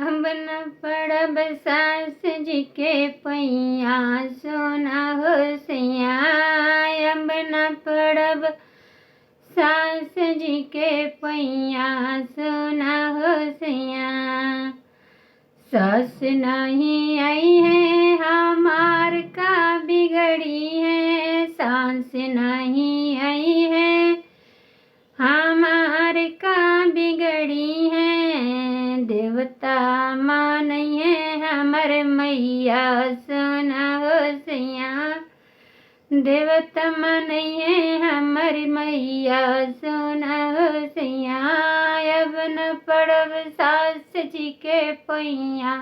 अब न पड़ब सास जी के पैया सोना हो सैया। अब न पड़ब सास जी के पैया सोना हो सैया। सास नहीं आई है हमार का बिगड़ी है, सास नहीं आई है हमार का बिगड़ी है। देवता मान है हमर मैया सोना हो सैया। देवता मान है हमर मैया सोना हो सैया। अब न पड़ब सास जी के पैया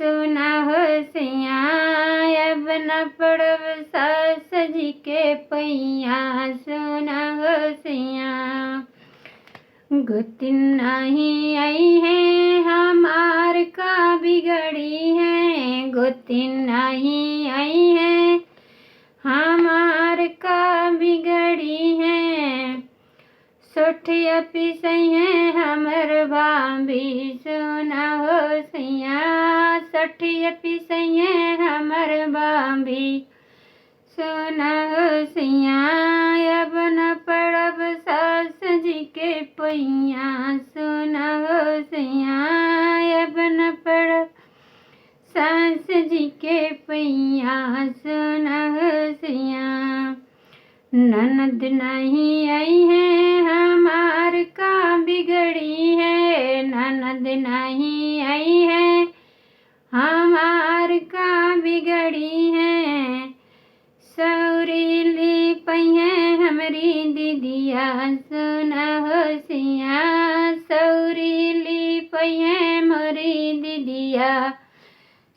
सोना हो सैया। अब न पड़ब सास जी के पैया सोना हो सैया। गोतिन नहीं आई है हमार का बिगड़ी है, गोतिन नहीं आई है हमार का बिगड़ी है। सोठिया पिसई है हमर भाभी सोना हो सैया। सोठिया पिसई है हमर भाभी सोना हो सैया। अब न पड़ब सास जी के पैया सोना हो सैया। अब न पड़ब सास जी के पैया सोना हो सैया। ननद नहीं आई है हमार का बिगड़ी है, ननद नहीं आई है हमार का बिगड़ी है। सौरीली पहिए हमरी दीदिया सोना हो सैया। सौरीली पहिए मोरी दीदिया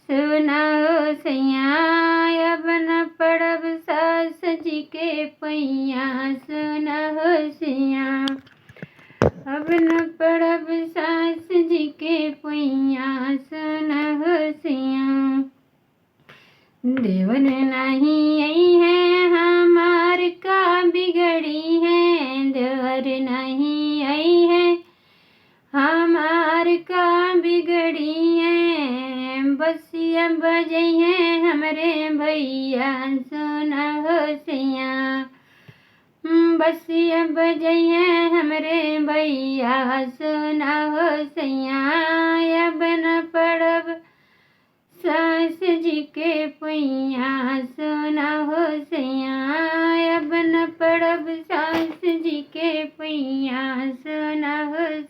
सोना हो सैया। अब न पड़ब सास जी के पैया सोना हो सैया। अब न पड़ब सास जी के पैया सोना हो सैया। देवर नहीं आई है हमार का बिगड़ी है, देवर नहीं आई है हमार का बिगड़ी है। बसिया बजई है हमरे भैया सोना हो सैया। बसिया बजई है हमरे भैया सोना हो सैया। अब न पड़ब सास जी के पैया सोना हो सैया। अब न पड़ब सास जी के पैया सोना हो